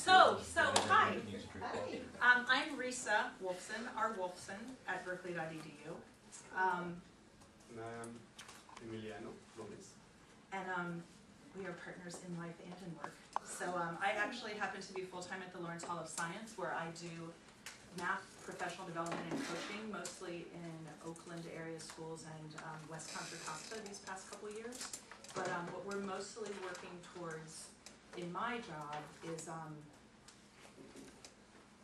Hi. I'm Risa Wolfson, our Wolfson at berkeley.edu. I'm Emiliano. And we are partners in life and in work. So I actually happen to be full-time at the Lawrence Hall of Science, where I do math, professional development, and coaching, mostly in Oakland area schools and West Contra Costa these past couple years. But what we're mostly working towards in my job is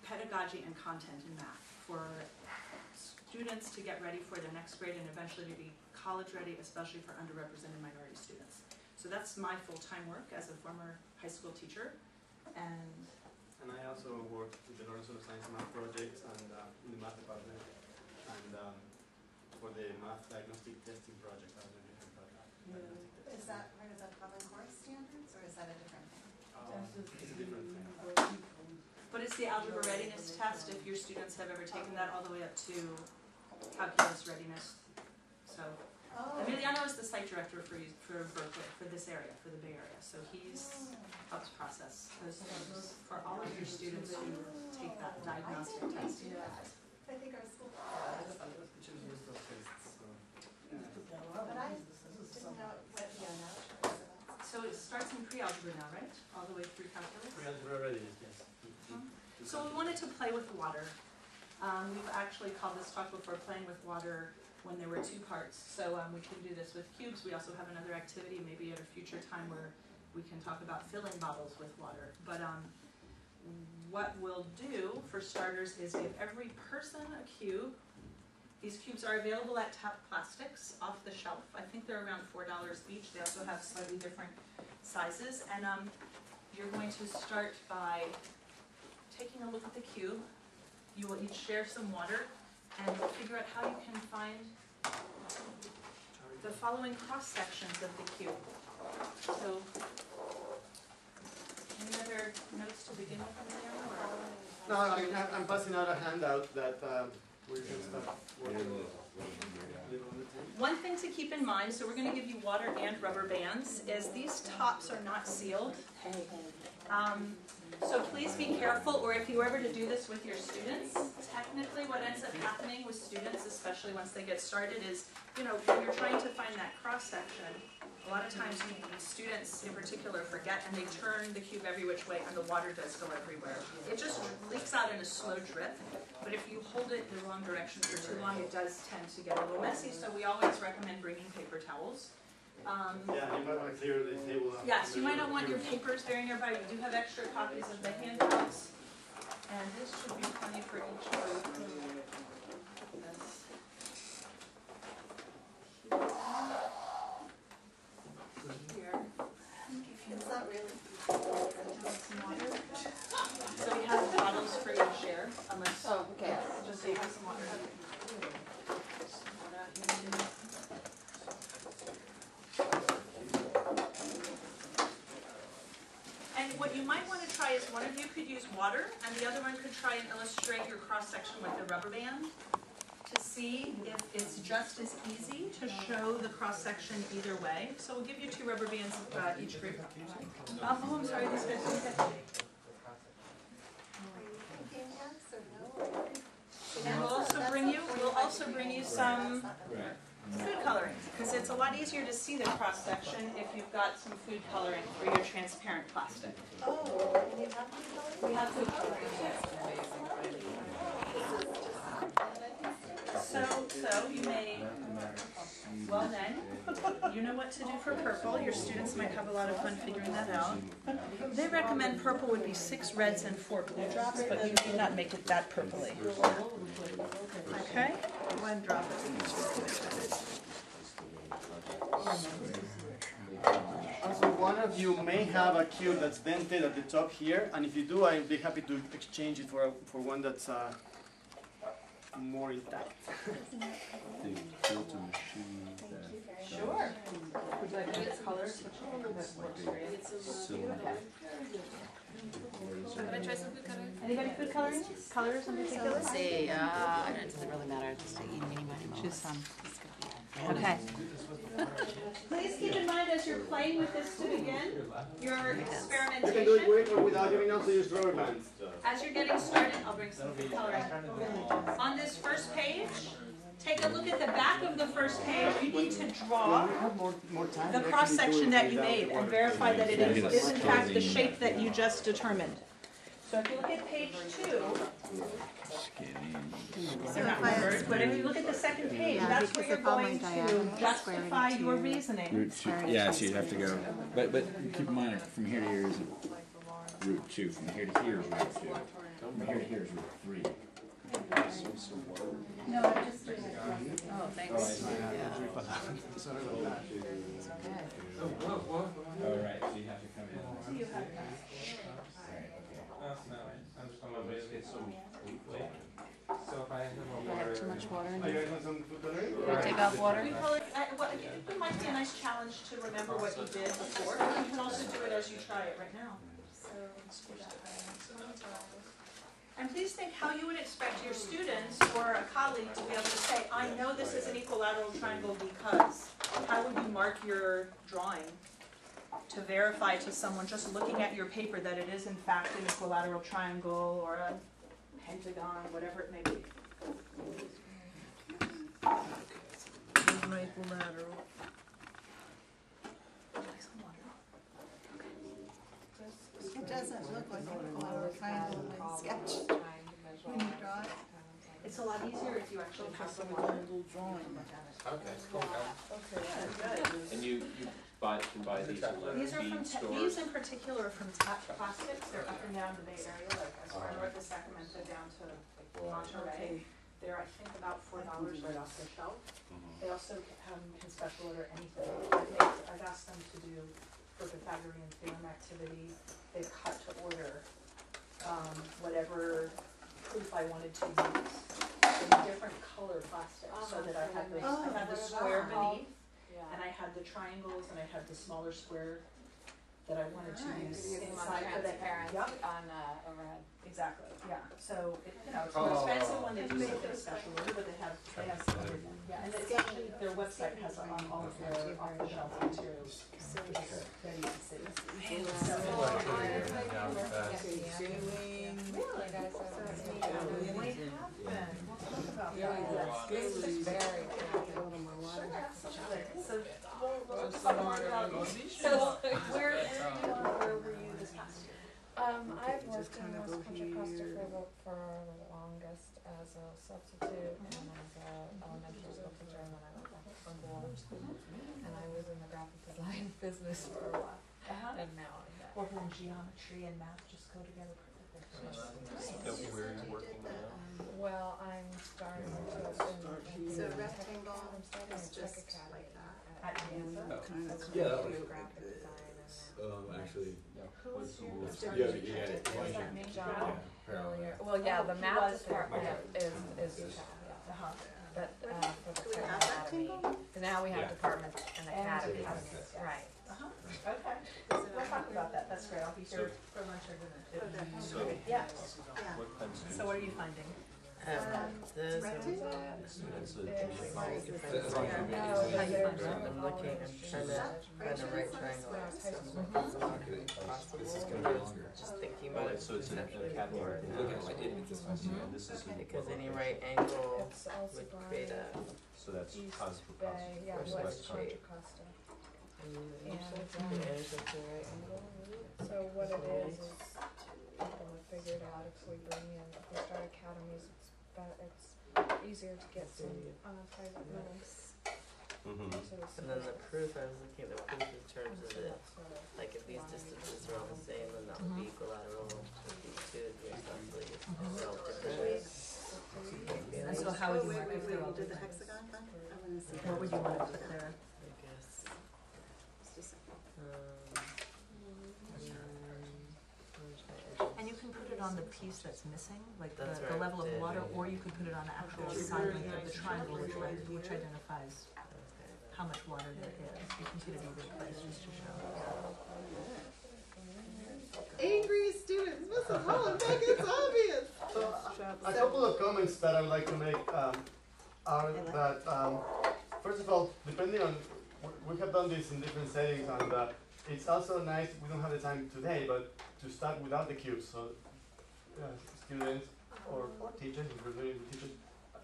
pedagogy and content in math for students to get ready for their next grade and eventually to be college ready, especially for underrepresented minority students. So that's my full-time work as a former high school teacher. And I also work with the Lawrence Hall of Science math projects and in the math department and for the math diagnostic testing project. I don't know if you've heard about that. Is that part of the Common Core standards, or is that a different thing? It's a different thing. but it's the algebra readiness test, if your students have ever taken that, all the way up to calculus readiness. So Emiliano is the site director for Berkeley, for this area, for the Bay Area. So he's helps process those things for all of your students who take that diagnostic test. I think our school but I didn't know what the algebra is. So it starts in pre-algebra now, right? All the way through calculus? Pre-algebra readiness, yes. So we wanted to play with water. We've actually called this talk before playing with water when there were two parts. So we can do this with cubes. We also have another activity, maybe at a future time, where we can talk about filling bottles with water. But what we'll do, for starters, is give every person a cube. These cubes are available at Tap Plastics off the shelf. I think they're around $4 each. They also have slightly different sizes. And you're going to start by taking a look at the cube. You will each share some water and figure out how you can find the following cross sections of the cube. So, any other notes to begin with, Emiliano? No, I mean, I'm passing out a handout that we can start working with. One thing to keep in mind, so we're going to give you water and rubber bands, is these tops are not sealed. So please be careful, or if you were ever to do this with your students, technically what ends up happening with students, especially once they get started, is, you know, when you're trying to find that cross-section, a lot of times students in particular forget and they turn the cube every which way and the water does go everywhere. It just leaks out in a slow drip, but if you hold it the wrong direction for too long, it does tend to get a little messy, so we always recommend bringing paper towels. Yeah, you might want to clear the table. Yes, you might not want your papers very nearby. We do have extra copies of the handouts, and this should be plenty for each group. Here. It's not really. Some water. So we have bottles for you to share, unless. Oh, okay. Just so you have some water. And what you might want to try is one of you could use water, and the other one could try and illustrate your cross-section with the rubber band to see if it's just as easy to show the cross-section either way. So we'll give you 2 rubber bands each group. Oh, I'm sorry, these guys. And we'll also bring you some food coloring, because it's a lot easier to see the cross section if you've got some food coloring for your transparent plastic. Oh, and you have food coloring? We have food coloring. So you may, well then, you know what to do for purple. Your students might have a lot of fun figuring that out. They recommend purple would be 6 reds and 4 blue drops, but you need not make it that purpley. Okay? 1 drop of each. Also, one of you may have a cube that's dented at the top here, and if you do, I'd be happy to exchange it for one that's more intact. Sure. Would you like a color switching that works for you? Can I try some food coloring? Anybody food coloring? Colors in particular? Let's see. It doesn't really matter. Just choose some. Okay. Please keep in mind as you're playing with this to begin, your experimentation. You can do it with or without giving also use rubber bands. As you're getting started, I'll bring some coloring. On this first page, take a look at the back of the first page. You need to draw the cross section that you made and verify that it is in fact the shape that you just determined. So if you look at page 2, they're not numbers, but if you look at the second page, that's where you're going to justify your reasoning. Root 2. Yeah, so you have to go. But keep in mind, from here to here is root 2. From here to here is root 2. From here to here is root 3. No, I'm just doing it. Oh, thanks. Sorry about that. Oh, right. So you have to come in. So you have that. Too much water in Are you there. guys want some food coloring? Can we take out water? We call it, it might be a nice challenge to remember what you did before, but you can also do it as you try it right now. And please think how you would expect your students or a colleague to be able to say, I know this is an equilateral triangle because. How would you mark your drawing to verify to someone just looking at your paper that it is in fact an equilateral triangle or a pentagon, whatever it may be? Here's my equilateral. It doesn't look like an equilateral triangle in my sketch when you draw it. It's a lot easier if you actually have Just a some little drawing. Okay, cool. good. And you can buy these in like These are from, bead stores? these in particular are from Tap Plastics. They're up and down the Bay Area, like as far north as Sacramento down to Monterey. They're, I think, about $4 right off the shelf. They also can special order anything. I've asked them to do for Pythagorean theorem activity. They've cut to order whatever proof I wanted to use in different color plastic, so that I had the square beneath. And I had the triangles, and I had the smaller square that I wanted to use inside for the transparent on overhead. Exactly. Yeah. So it's more expensive when they do something special order, but they have some other things. Yeah, and it's actually their website has on all of their off-the-shelf materials ready to see. So, So where were you this past year? I've worked in West Country Costa for the longest as a substitute and as an elementary school teacher, and then I went back to school. And I was in the graphic design business for a while, and now I'm back. Well, when geometry and math just go together perfectly. Where are you working now? Well, I'm starting to So rectangle I'm starting is a tech just academy like that. At Kansas. Yeah, that do graphic design and actually. Who's your John earlier. Well, yeah, the math department is but for the tech academy, now we have departments and academies, right? Okay. We'll talk about that. That's great. I'll be here for lunch or dinner. So, Yeah. what kind of students? So what are you finding? This Rectangle? Students that It's- you How you find- find it? I'm looking, I'm trying to find the right triangle. This is going to be longer. Just thinking Oh, about it. so it's an academy. Look at this one. And this is in Because any right angle It's also would create a. So that's East Cosmo. Bay, yeah, Where's West Country? Contra Costa. And And, intersection to right angle. So what it is people have figured out if we start academies, it's easier to get some private money. Mm-hmm. And then the proof, I was looking at the proof in terms of it, like if these distances are all the same, then that would be equilateral. If these two would be exactly, they're all different. And so how would you mark if Wait, they're all you did the different? hexagon thing? I wanna see. What would you want to put there? I guess. Just a second. And you can put it on the piece that's missing, like That's the right, level of the- water, or you could put it on the actual side length of the triangle, which identifies how much water there is. You can see it either place just to show. Angry students, Mrs. Hollenbeck, it's obvious. So a couple of comments that I would like to make out of that first of all, depending on, we have done this in different settings, and it's also nice, we don't have the time today, but to start without the cubes. So students or teachers, if we're doing the teachers,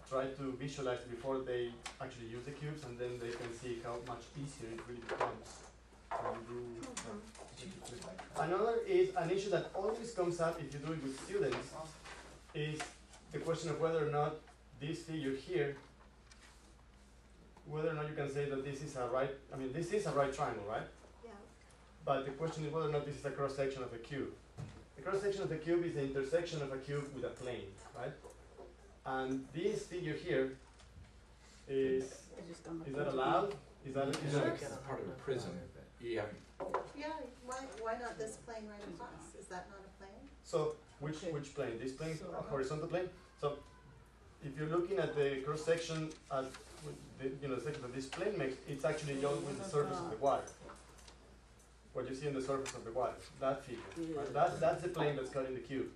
try to visualize before they actually use the cubes, and then they can see how much easier it really becomes. Another is an issue that always comes up if you do it with students is the question of whether or not this figure here, whether or not you can say that this is a right, I mean this is a right triangle, right? Yeah. But the question is whether or not this is a cross section of a cube. The cross section of the cube is the intersection of a cube with a plane, right? And this figure here is that allowed? Is that Part of a prism. You have, Yeah, why not this plane right across? Is that not a plane? So which plane? This plane, a horizontal plane. So if you're looking at the cross section at the section that this plane makes, it's actually just with the surface of the water. What you see on the surface of the water, that figure. Right? That's the plane that's cut in the cube.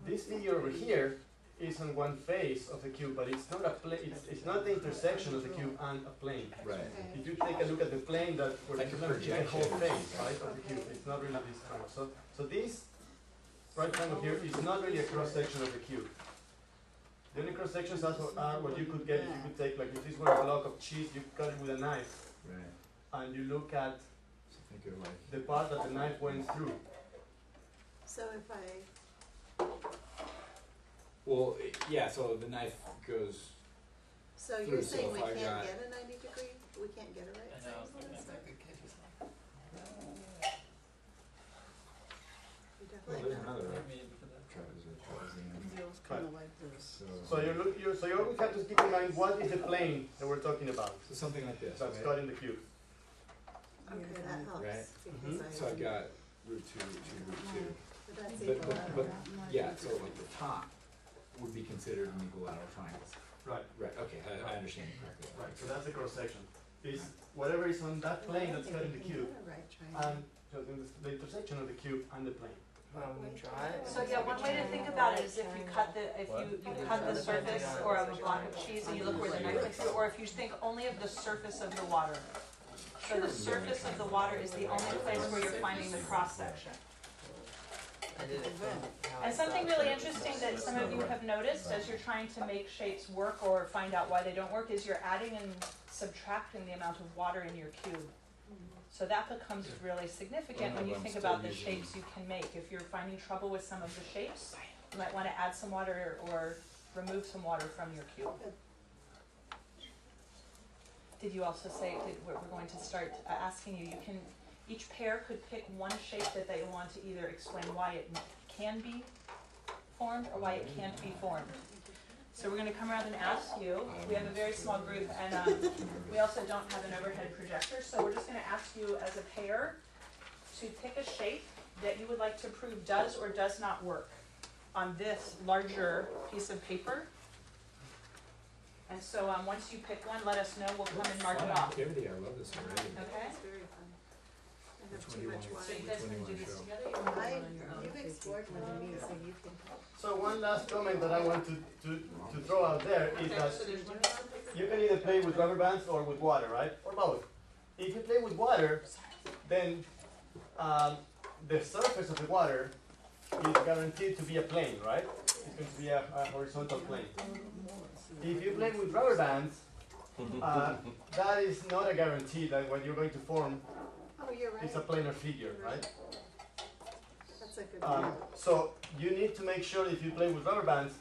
This figure over here is on one face of the cube, but it's not a plane. It's not the intersection of the cube and a plane. right. If you take a look at the plane that where Like you a look at the whole projection. face, right, of the cube, it's not really this triangle. So this right triangle here is not really a cross section of the cube. The only cross sections are what you could get if you could take, like if this were a block of cheese, you cut it with a knife, Right. and you look at So think of like. the part that the knife went through. So if I, Well, yeah. So the knife goes. so you're So saying if we I can't got- get a 90-degree? We can't get a right triangle? We Well, definitely there's not. another trapezoid. So you always have to keep in mind what is the plane that we're talking about. So something like this. That's right? cut in the cube. Okay, that helps. Right. Because I, So I've got root 2, root 2, root 2. but that's But, equal. yeah, so like the top would be considered an equilateral triangle. Right. Right, okay, I understand you correctly. Right. So that's the cross section. Is whatever is on that plane that's cut in the cube, Right triangle. and so the intersection of the cube and the plane. Try it. So yeah, one way to think about it is if you cut you cut the surface or of a block of cheese and you look where the knife went through, or if you think only of the surface of the water. So the surface of the water is the only place where you're finding the cross section. I did it from how I And something saw really it. interesting that some of you have noticed as you're trying to make shapes work or find out why they don't work is you're adding and subtracting the amount of water in your cube. So that becomes really significant when you think about the shapes you can make. If you're finding trouble with some of the shapes, you might want to add some water or remove some water from your cube. Did you also say, we're going to start asking you, each pair could pick one shape that they want to either explain why it can be formed or why it can't be formed. So we're going to come around and ask you. We have a very small group, and we also don't have an overhead projector, so we're just going to ask you as a pair to pick a shape that you would like to prove does or does not work on this larger piece of paper. And so once you pick one, let us know. We'll come and mark it off. Activity, I love this already. Okay? It's very fun. I have Which one too do you much want? So you wine. guys can do this together. Or you I, want on your own? you've explored more than me, so you can. So one last comment that I want to throw out there is that So there's one you can either play with rubber bands or with water, right? Or both. If you play with water, then the surface of the water is guaranteed to be a plane, right? It's going to be a horizontal plane. If you play with rubber bands, that is not a guarantee that what you're going to form Oh, you're right. is a planar figure, right? That's a good point. So you need to make sure if you play with rubber bands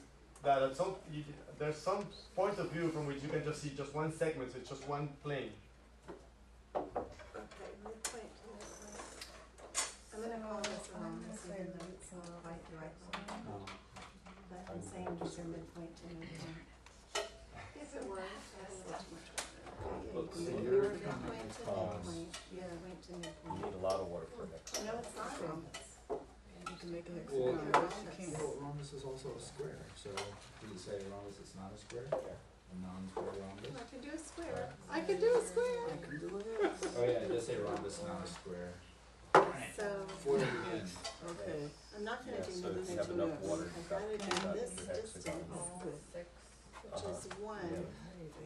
that at there's some point of view from which you can just see just one segment, so it's just one plane. Okay, midpoint to midpoint. I'm gonna call this wrong, even though it's not quite the right one. But I'm saying just your midpoint to midpoint. If it were, that's a lot much better. Okay, So yeah, you're- midpoint to midpoint, yeah, point to You midpoint. need a lot of water for that. No, it's not rhombus. You can make a Well, Yeah, well, rhombus is also a square, so do you say rhombus is not a square? A non-square rhombus? I can do a square. I can do a square. Oh yeah, it does say rhombus, not a square. So, For the end. okay, I'm not gonna Yeah, do so if midpoint you have to enough midpoint. water, I've you've gotta got do this your hexagon. distance, which is one. Yeah.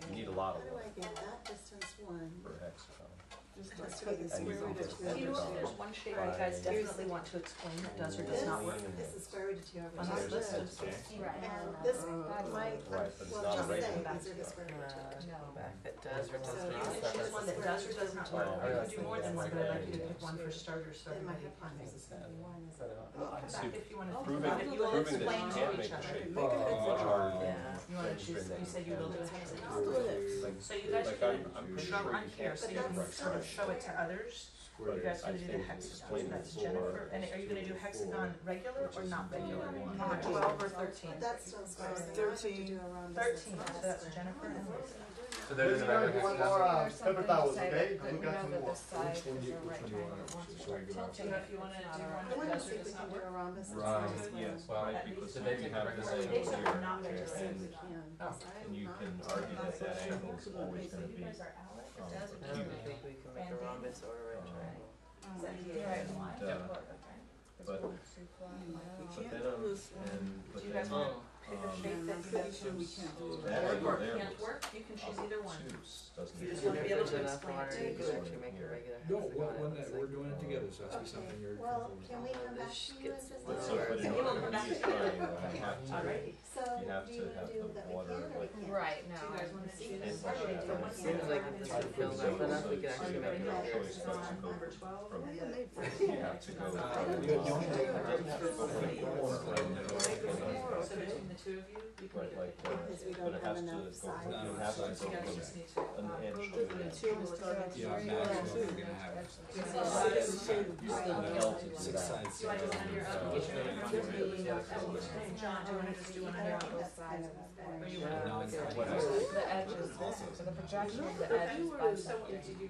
You need a lot How of do I wood get that distance one? for a hexagon. Just to take the And you square root can of just two. Do you know if there's one shape you guys definitely want to explain that does or does not work? This is square root of two over On here. this list of Okay. 16. And this might, Right, but it's well, not a just say regular. these are the square root of two. Go back, it does or does So You not. can choose one that does or does not work. Oh, You I can do more than one, but I'd like you to pick one for starters, so Then my everybody hypothesis would be one is We'll come back if you want to Proving, think about it. You will proving that explain you to can't each make a other. shape, Uh, which are Yeah. You want to choose, you said you will do a hexagon. like, So you guys are like gonna I'm pretty show sure on you here, can't so But you can that's sort of show it to others. But You guys are I gonna do the think hexagon, explain so that's it Jennifer, for- and are you gonna do hexagon regular or not regular? Not 12 or 13? That's still square. So now I have to do a rhombus. 13, so that's Jennifer and Lisa. So there's one more paper towels, okay? That Look you at know some that more. this side is a right Which one do you triangle, want? once Just you regular? tilt So it, if you wanna it's do not a one right I that wanna does see or if we does can not do a work. rhombus. yes, well, because then you have this angle These are here, not regular. We can. and you can argue that that angle is always So gonna you be, guys are Alex, um, it does or I does don't not? think we can make a rhombus or a right triangle. Is that the Right. right line? Yeah. Okay. but, Do but then, but Do you then, guys want to pick a shape that you guys choose? that Work angle or there can't was work, you can choose either one. obtuse, doesn't You it? just wanna be able to Enough explain water, it you to can you. actually make a regular No, hexagon. when It looks we're like doing it together, so that's Okay, something you're well, comfortable can we come back to you and just? But so, but in You will order come to back be a to it. triangle, you have to, Alrighty. So, you have do to you have do the that we water, can or we like, can't? Right, Do no. you guys wanna choose? It's Or like- for one It seems like if this is filled up enough, we can actually make a Choice, regular but to hexagon. go Number 12. from, and you the- have to go from, So between the two of you, you can right, either like, pick one. Because we but don't it have has to enough go, size. you have to So you guys go just need to. from an inch to the an inch. two will Yeah, maximum, we're gonna have You still melt it to six that. sides. Do I do one under your own? Which way you want to do it. John, do you wanna just do one under your own? Both sides of the Or you Yeah, wanna? look at What it. else? The edges, so the projection of the edges by So what did you?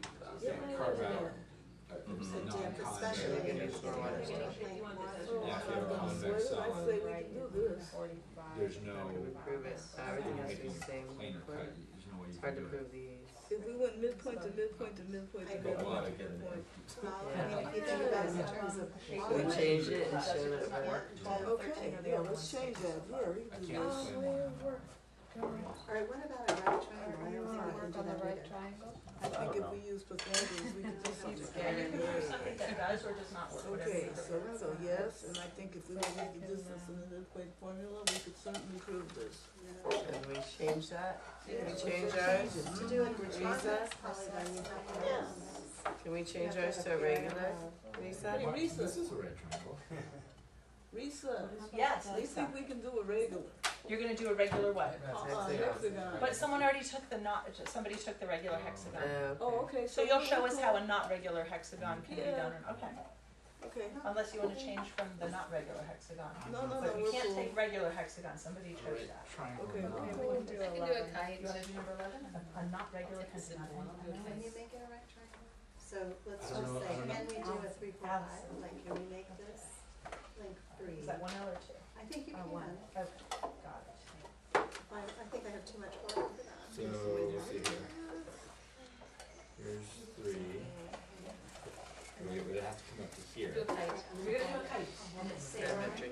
Carve out So non-convex. especially if Yeah. it's Yeah. like Yeah, if you have a convex cell, there's no Prove it, everything has to be the same. planar cut, there's no way you It's hard can to do it. prove these. If we went midpoint to midpoint to midpoint to I But think we'll midpoint. have to get an inch. if you think about it in terms of We quality. change it and show that it works. 12 and 13 Okay, are the yeah, only let's ones. change that, yeah, we I can do can't that. explain why. Alright, what about a right triangle? I don't think we can work do on the that right either. triangle. I think if we use Pythagoras, we could do something. And you can do something that does or does not work, whatever Okay, you prefer. so yes, and I think if we would use the distance in the midpoint formula, we could certainly prove this. Can we change that? Can we change Change ours? it. To do it in Risa? context, probably then you have to have Can we change ours to a regular? Hey, Lisa? Risa, This is a right triangle. Risa, Yes, I Lisa. think we can do a regular. You're gonna do a regular what? Hexagon. But someone already took the not, somebody took the regular hexagon. Oh, okay. So you'll show us how a not regular hexagon can be Yeah. done, okay, Okay, unless you wanna change from the not regular hexagon. no, But you we're can't cool. take regular hexagon, somebody chose that. Triangle. Okay, Okay, we're we cool. can do 11. You wanna do number 11, a not regular hexagon? Can you make it a right triangle? So let's I just don't know, say, I don't know. can we do a 3, 4, 5? Like, can we make this length 3? Is that 1 L or 2? I think you Oh, can. 1, okay, got it. I think I have too much work for that. So, let's see here. Here's 3. We would have to come up to here. You're gonna do a kite.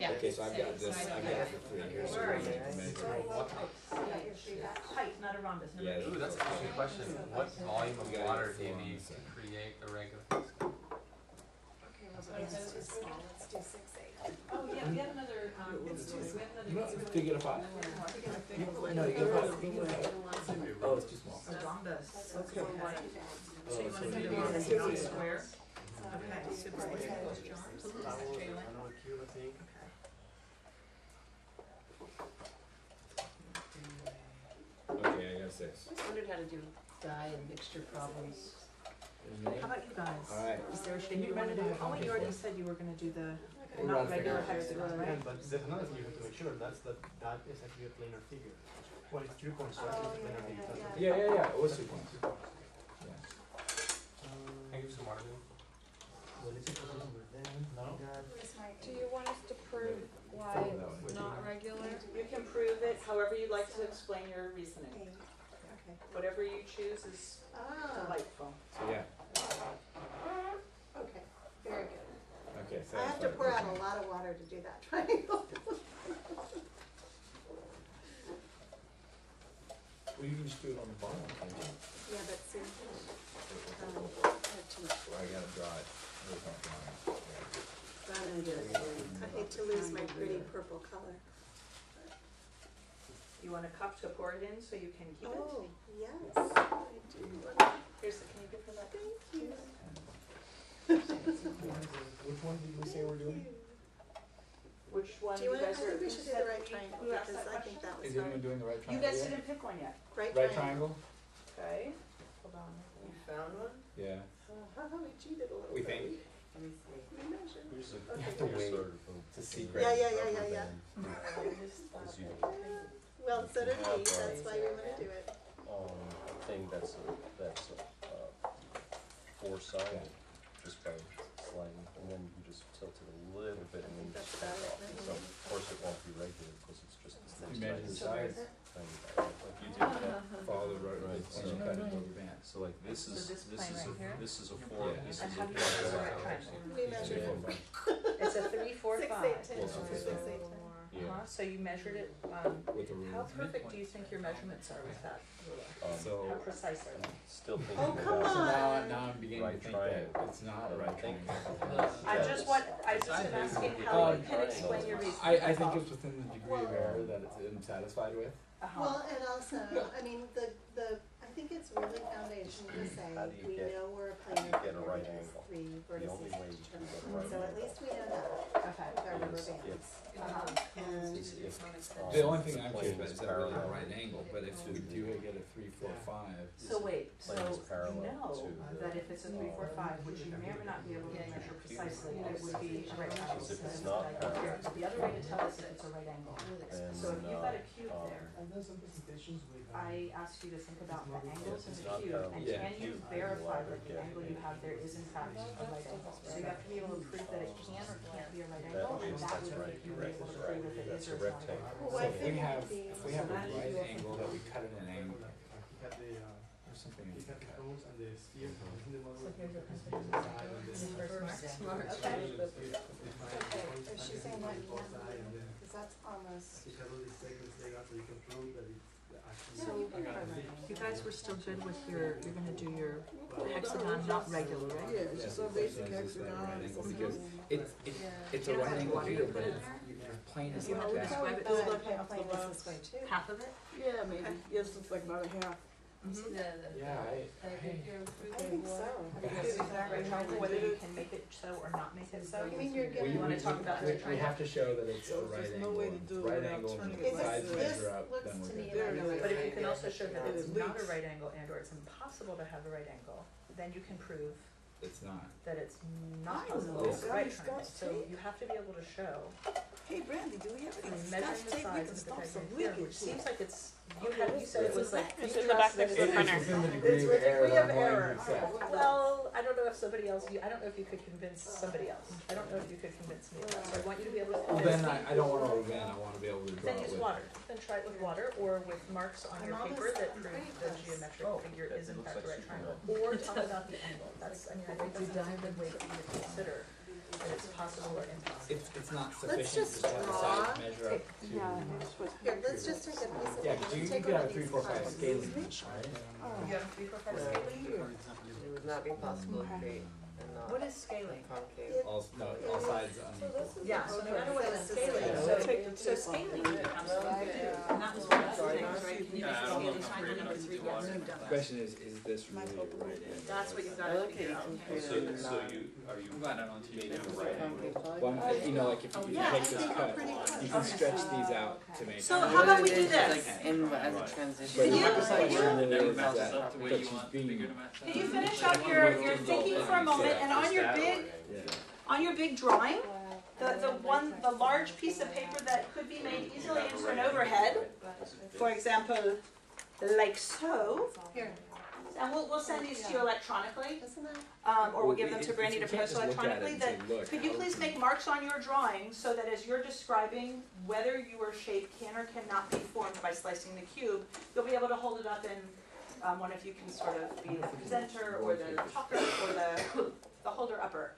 Yeah. Okay, so I've got this, I've got the 3 here, so we need to measure. Yeah, your 3 back. Height, not a rhombus, number Yeah. 8. Ooh, that's an interesting question. What volume of water do you need to create a regular hexagon? Okay, well, it's too small. Let's do 6, 8. Oh, yeah, we have another, we have another. To get a 5? No, you get a 5. Oh, it's too small. A rhombus. Okay. So you wanna do one that's not square? Okay, super square. Trailing. Another cube, I think. Okay, I got 6. I wondered how to do dye and mixture problems. How about you guys? Alright. Is there a shape you wanna do? Oh, you already said you were gonna do the We'll not run regular figures. hexagon, right? But there's another thing you have to make sure, that's that is actually a planar figure. Well, it's 3 points, so actually it's a planar figure. That's the- Yeah, it was 2 points. Two points. Yeah. Can you give some water to me? Well, it's a number then, no? Do you want us to prove why it's not regular? You can prove it however you'd like to explain your reasoning. 8. Okay. Whatever you choose is Ah, delightful. So, yeah. okay, very good. Okay, I have to pour out a lot of water to do that triangle. Well, you can just do it on the bottom, can't you? Yeah, but see, I have too much. I gotta draw it. There's no drawing. I'm gonna do it. I hate to lose my pretty purple color. You want a cup to pour it in so you can keep it? Oh, yes, I do. Here's the, can you give her that? Thank you. Which one did we say we're doing? Which one Do you want, I guys are? think we should do the right triangle, who asked because that I think question? that was Is anyone fun. doing the right You triangle guys yet? didn't pick one yet. Right Right triangle. triangle? Okay, hold on. You found one? Yeah. We cheated a little We bit. think? Let me see. We measured. Here's a, Okay. have to wait sort of to see. Yeah, yeah, yeah, yeah, yeah. I just thought As you- that- Well, so did we, have, that's why we wanna do it. thing that's four-sided, just by sliding, and then you just tilt it a little bit and then you just back off. So of course it won't be regular because it's just a You measure the three-sided sides. thing. Like you did that. Follow the right, Right, and you so- cut it over band. So like this So is, this this plane is right here? a, this is a four, Yeah. this And is how a do you measure the right four. triangle? We measured it. It's a 3, 4, 5. 6, 8, 10. Well, so Six, it's- eight, 10. Yeah. So you measured it, With the ruler. how perfect do you think your measurements are with that ruler? How So, precise are they? Still thinking Oh, come about so on. now I'm beginning Right to think that triangle. it's not a right I think- triangle. I just want, I just am asking how you can explain your reasoning. I think it's within the degree of error that it's unsatisfied with. Well, and also, I mean, I think it's really foundational to say, How do you we get- know we're a how do plane you get a right with angle? three The vertices only way you can get a right So at angle least we know that Okay. with our rubber is bands. Uh-huh. is if, The only thing I'm plane curious about is is that we're at a parallel right angle, but if we do get a 3, 4, 5. So wait, so plane is you parallel know to the- that if it's a 3, 4, 5, which you may or may not be able to measure precisely, it would be a right angle. Because if it's not parallel, The other way to tell us if it's a right angle. then, So if you've got a cube there, I've done some presentations with. I ask you to think about the angles in It's the not cube, and parallel. can you Yeah. verify that the angle you have there is in fact a right angle? So you have to be able to prove that it can or can't be a right angle, and means that that's would right. make you be able to prove if it That's is a or is not a rectangle. right Well, So I angle. if we think have, it'd be- if we have a right angle that we cut at an angle, He had the, there's something he we had can the cut. cones and the sphere, in the model. So here's a the sphere side and the. Smart. Is she saying that you Both can't side and do then because that's almost. he had all these segments laid out so you can prove that it's actually. So you can have a right You angle. guys were still good with you're gonna do your Well, hexagon, not regular, right? Yeah, it's just a basic hexagon. Because it's a right angle here, but it's, your plane is If you like had to that. describe it, But Build I up can half play the this box. way too. half of it? Yeah, maybe, yes, it's like about a half. Yeah, I think so. Because it's not right triangle, whether you can make it so or not make it so. You mean you're we, gonna. wanna talk about we, the we have to show that it's a So right there's no angle. way to If do it's it right without angle and turning the it This- sides this measure up, looks then to we're me good. There like it is. But if you can also show that It it's not a leaks. right angle and or it's impossible to have a right angle, then you can prove It's not. that it's not I don't possible know. to have a right Scotch triangle. So tape? you have to be able to show, Hey Brandy, do we have I any mean, scotch measuring the tape? We sides can of the stop some Pythagorean theorem, leakage which here. seems like it's, you said it was like, It's you in the back trust next that to the it's printer. It's in the degree It's of with error degree that of I'm willing error. to accept. Well, I don't know if somebody else, I don't know if you could convince somebody else. I don't know if you could convince me of that. So I want you to be able to Well, convince then me. I don't want to overbend. I want to be able to draw Then it use with. water. Then try it with water or with marks on your paper that prove the geometric figure is in fact a right triangle. Or talk about the angle. That's, I mean, I think that's a good way for you to consider that it's possible or impossible. It's not Let's sufficient just to have the draw. sides measure up to. Here, let's just take a piece of. Yeah, because you take could one have of 3, these 4, 5 cards. scaling. You have 3, 4, 5 Right scaling? here. It would not be possible to create a not What is scaling? concave. All sides unequal. Yeah, so no matter what it's So scaling, this is- so, Take the so tip off. scaling becomes what you do. And that was one of the things, right? Can you make a scaling triangle number 3? Yes, we've done The that. question is this really a right angle? That's what you've I got to like how figure you out. can create So, a so non you, are you glad I'm on making a right angle? concave line. One, you know, like if you Yeah, I take this think we're cut, pretty close. you can stretch these out to make. So it. how about we What do it is, this? Like in as a But transition. Can the you- question can really is Match that, up to but she's being, Can you finish up your thinking for a moment, and on your big, drawing, the large piece of paper that could be made easily into an overhead, for example, like so, Here, and we'll send these to you electronically, isn't that? or we'll give them to Brandy to You can't post just look at it electronically, and that, say, look, could you how please can- make marks on your drawing so that as you're describing whether your shape can or cannot be formed by slicing the cube, you'll be able to hold it up and one of you can sort of be the presenter or the talker or the holder upper.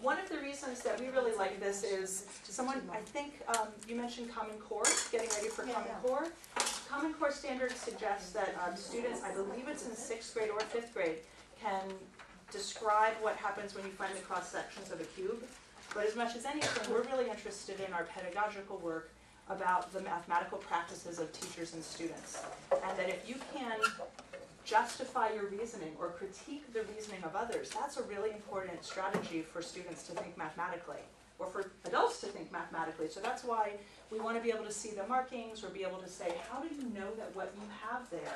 One of the reasons that we really like this is someone, I think you mentioned Common Core, getting ready for Common Core. Common Core standards suggest that students, I believe it's in 6th grade or 5th grade, can describe what happens when you find the cross sections of a cube. But as much as anything, we're really interested in our pedagogical work about the mathematical practices of teachers and students. And that if you can justify your reasoning or critique the reasoning of others, that's a really important strategy for students to think mathematically, or for adults to think mathematically. So that's why we want to be able to see the markings or be able to say, how do you know that what you have there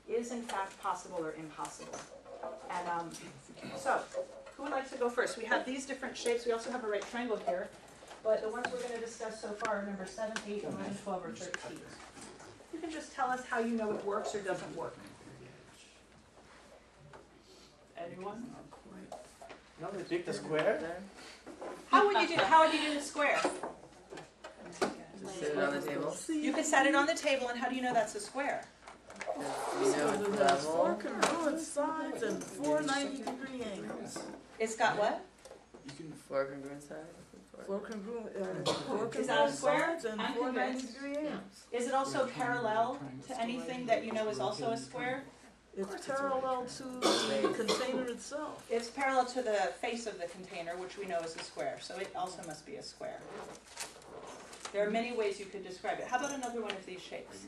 is in fact possible or impossible? And so, who would like to go first? We have these different shapes. We also have a right triangle here. But the ones we're going to discuss so far are number 7, 8, 11, 12, or 13. You can just tell us how you know it works or doesn't work. Anyone? No, we pick the square. How would you do the square? Just sit it on the table. You can set it on the table, and how do you know that's a square? You know it's level. 4 congruent sides and 4 90-degree angles. It's got what? 4 congruent sides. 4 congruent, Is that a square? sides and I'm 4 convinced. 90-degree angles. Is it also parallel to anything that you know is also a square? It's parallel to the container itself. It's parallel to the face of the container, which we know is a square, so it also must be a square. There are many ways you could describe it. How about another one of these shapes?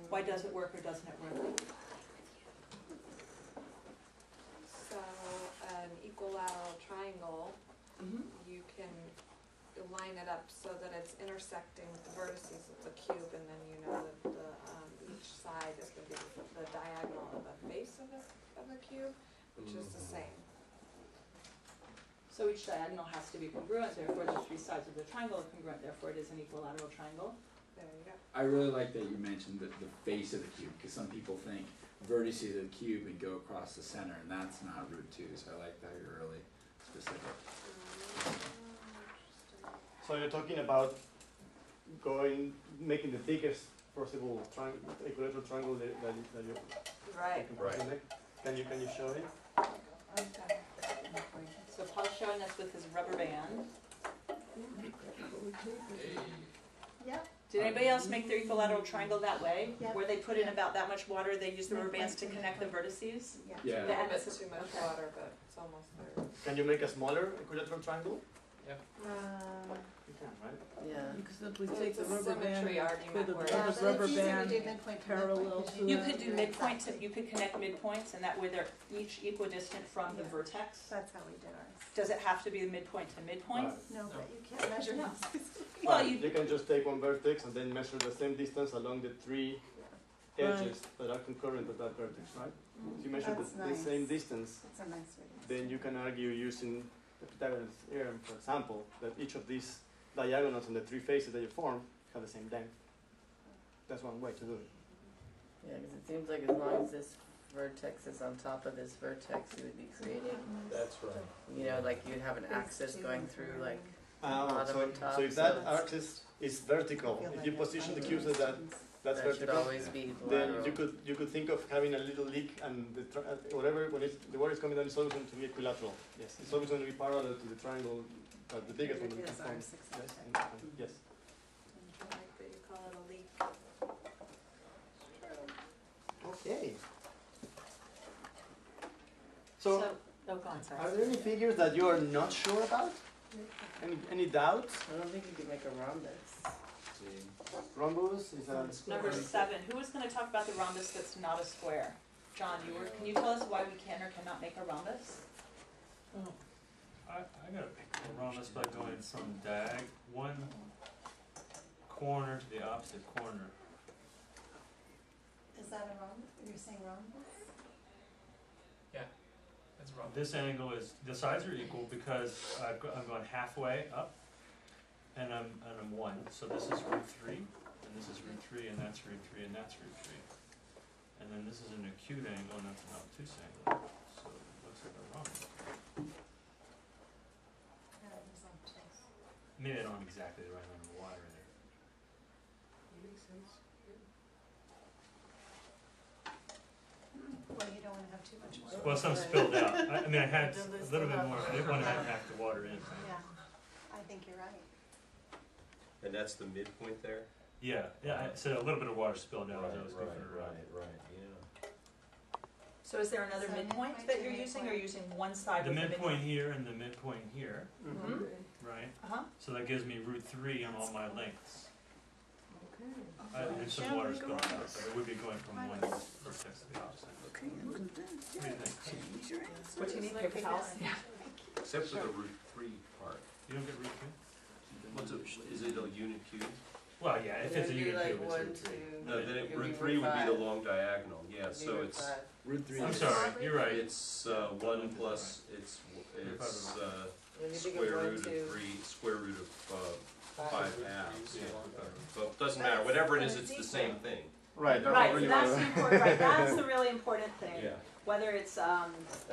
Why does it work or doesn't it work? So an equilateral triangle, you can line it up so that it's intersecting the vertices of the cube, and then you know that each side is going to be the diagonal of the base of the cube, which is the same. So each diagonal has to be congruent, therefore the 3 sides of the triangle are congruent, therefore it is an equilateral triangle. There you go. I really like that you mentioned the face of the cube, because some people think vertices of the cube and go across the center, and that's not root 2, so I like that you're really specific. So you're talking about making the thickest possible equilateral triangle that you Right. can make. Can you show it? Okay. So Paul's showing us with his rubber band. Yep. Did anybody else make their equilateral triangle that way? Yep. Where they put in about that much water, they use the rubber bands to connect the vertices? Yeah. A little bit too much water, but it's almost there. Can you make a smaller equilateral triangle? Uh, You can, right? Yeah. You can simply It's take the a rubber band, symmetry put argument a where yeah, but rubber it's easier to band do midpoint to parallel midpoint, 'cause to You that. could do midpoint, you could connect midpoints, and that way they're each equidistant from the Yeah. vertex. That's how we did ours. Does it have to be midpoint to midpoint? No, but you can't measure No. those. Well, you can just take one vertex and then measure the same distance along the 3 edges that are concurrent with that vertex, right? If you measure That's the nice. same distance, That's a nice way to then you can argue using the Pythagorean theorem, for example, that each of these diagonals on the 3 faces that you form have the same length. That's one way to do it. Yeah, because it seems like as long as this vertex is on top of this vertex, you would be creating, That's right. you know, like you'd have an axis going through, like, So, and top, so if so that it's- axis is vertical, if you position the cubes as that's that should vertical, always be then lateral. you could think of having a little leak and whatever when the water is coming down, it's always going to be equilateral. Yes, it's always going to be parallel to the triangle, the biggest one. It we is can form. ours, 6 and Yes, 10. yes. I like that you call it a leak. Okay. So, oh, go on, sorry. are there any figures that you are not sure about? Any doubts? I don't think you could make a rhombus. Rhombus is a Number 7, who was going to talk about the rhombus that's not a square? John, can you tell us why we can or cannot make a rhombus? Oh, I gotta pick a rhombus by going from one corner to the opposite corner. Is that a rhombus? You're saying rhombus? That's wrong. This angle is, the sides are equal because I'm going halfway up, and I'm 1. So this is root 3, and this is root 3, and that's root 3, and that's root 3. And then this is an acute angle, and that's an obtuse angle. So it looks like a rhombus. Maybe I don't have exactly the right amount of water in there. Makes sense. Well, you don't want to have too much water. Well, some spilled out. I mean, I had a little bit more. I didn't want to have half the water in. Yeah, I think you're right. And that's the midpoint there? Yeah, so a little bit of water spilled down, so it was good for, yeah. So is there another So midpoint midpoint that to you're using, or midpoint. using one side the with the midpoint here and the midpoint here, Mm-hmm. right? Uh-huh. So that gives me root 3 on all my lengths. Okay. And some water spilled out, but it would be going from one vertex to the opposite. Okay, and then, What do you think? change your answer. What do you need, paper towels? Yeah. Except for the root 3 part. You don't get root 3? Is it a unit cube? Well, yeah, if it's a unit cube, it's One, root 3. two, No, then Give me root 3 would be the five. long diagonal, yeah, give me so root it's, five. Root 3 I'm is sorry, you're right. it's 1 plus, it's We need to give square one, root of two, 3, square root of 5 halves. Yeah. But it doesn't matter, whatever it is, it's the same thing. Right, Right, so that's the important, right, that's the really important thing. Yeah. Whether it's,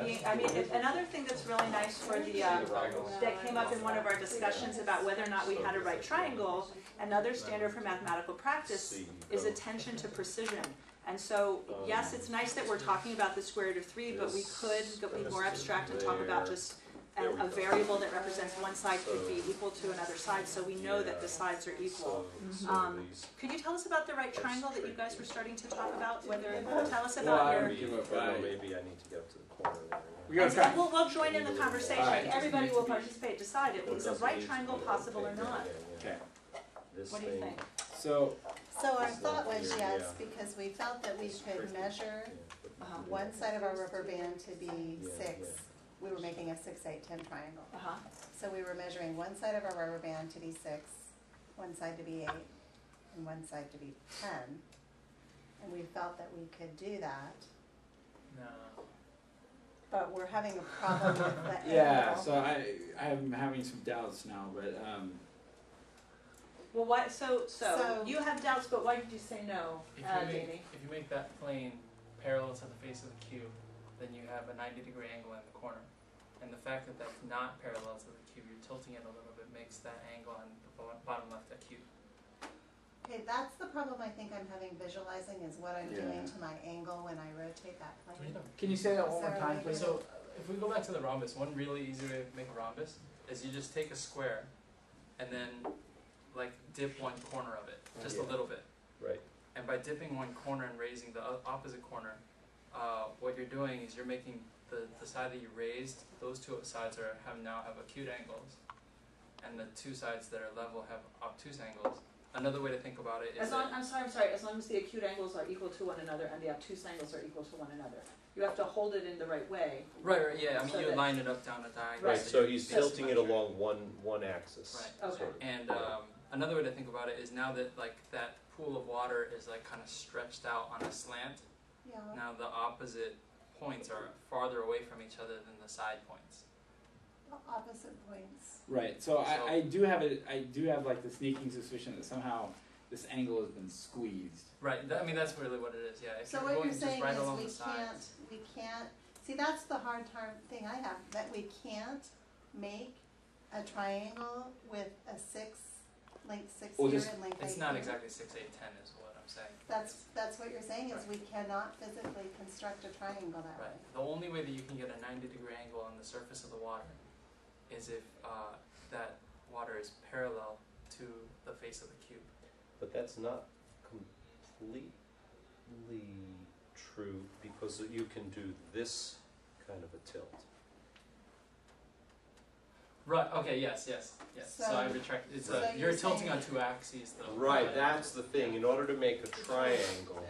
being, I mean, another thing that's really nice for the, that came up in one of our discussions about whether or not we had a right triangle, another standard for mathematical practice is attention to precision. And so, yes, it's nice that we're talking about the square root of 3, but we could be more abstract and talk about just a variable that represents one side could be equal to another side, so we know that the sides are equal. Could you tell us about the right triangle that you guys were starting to talk about? Tell us about your. Maybe I need to go to the corner there. We gotta And try. we'll join in the conversation. Alright. Everybody will participate. Decide it. Is a right triangle possible or not? Okay. What do you think? So So our thought was yes, because we felt that we could measure one side of our rubber band to be 6. We were making a 6, 8, 10 triangle. So we were measuring one side of our rubber band to be 6, one side to be 8, and one side to be 10. And we felt that we could do that. No. But we're having a problem with the yeah, angle. so I'm having some doubts now, but Well, why? So So- you have doubts, but why did you say no, Danny? If you make that plane parallel to the face of the cube, then you have a 90-degree angle in the corner. And the fact that that's not parallel to the cube, you're tilting it a little bit, makes that angle on the bottom left acute. Okay, that's the problem I think I'm having visualizing is what I'm doing to my angle when I rotate that plane. can you say that one more Sorry, time, we please? So if we go back to the rhombus, one really easy way to make a rhombus is you just take a square and then like dip one corner of it, just a little bit. Right. And by dipping one corner and raising the opposite corner, what you're doing is you're making the side that you raised, those two sides now have acute angles, and the two sides that are level have obtuse angles. Another way to think about it is I'm sorry. As long as the acute angles are equal to one another and the obtuse angles are equal to one another, you have to hold it in the right way. right, yeah. I mean, So you that- line it up down a diagonal. Right, so he's you- tilting it along one axis. Right. Okay. sort of. And another way to think about it is now that like that pool of water is like kind of stretched out on a slant, Yeah. now the opposite points are farther away from each other than the side points. Opposite points. Right. So I do have like the sneaking suspicion that somehow this angle has been squeezed. Right. I mean, that's really what it is. Yeah. If So you're what going you're just saying right is along we the sides. can't, see, that's the hard thing I have, that we can't make a triangle with a 6, length 6 Well, here just- and length 8 It's not here. exactly 6, 8, 10 is what I'm saying. That's what you're saying, is we cannot physically construct a triangle that way. Right. The only way that you can get a 90-degree angle on the surface of the water is if that water is parallel to the face of the cube. But that's not completely true, because you can do this kind of a tilt. Right. Okay. Yes. So So- I retract. It's so you're you're tilting saying- on two axes, though. Right, that's the thing. In order to make a triangle,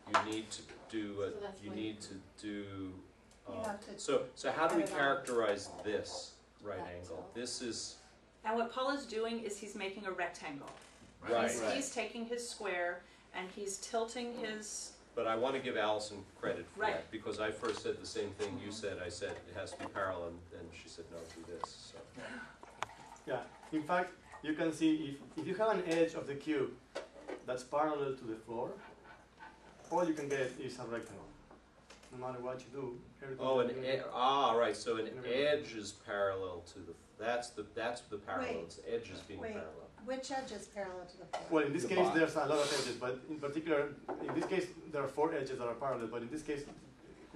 you need to do So that's you why- need to do. You have to So how do we cut it off. characterize this right That angle? tilt. This is And what Paul is doing is he's making a rectangle. right. He's taking his square and he's tilting his. But I want to give Allison credit for Right. that, because I first said the same thing you said. I said it has to be parallel, and she said no, do this. So. Yeah, in fact, you can see if you have an edge of the cube that's parallel to the floor, all you can get is a rectangle. No matter what you do, everything. Oh, right. So an Everything. edge is parallel to the. That's the parallel. Wait. It's edges being Wait. parallel. Which edge is parallel to the floor? Well, in this The case, bottom. there's a lot of edges, but in particular, in this case, there are 4 edges that are parallel. But in this case,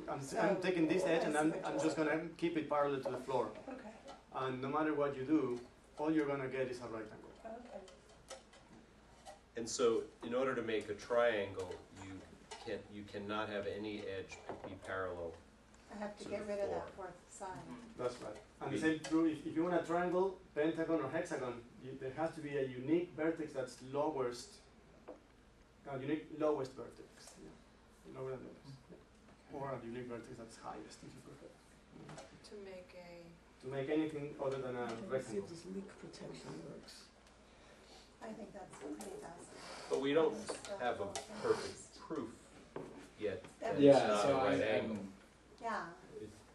I'm taking this edge and I'm just gonna keep it parallel to the floor. Okay, And no matter what you do, all you're gonna get is a rectangle. okay. And so, in order to make a triangle, you cannot have any edge be parallel. I have to get rid of that fourth side. That's right. And the same true if you want a triangle, pentagon, or hexagon, there has to be a unique vertex that's lowest, unique lowest vertex. Yeah. Lower than the others. Yeah. Or a unique vertex that's highest, if you prefer. To make a. To make anything other than a Can we see rectangle. if this leak protection works? I think that's pretty fascinating. But we don't have a perfect proof yet that Yeah, it's not so a right I'm- angle. Yeah.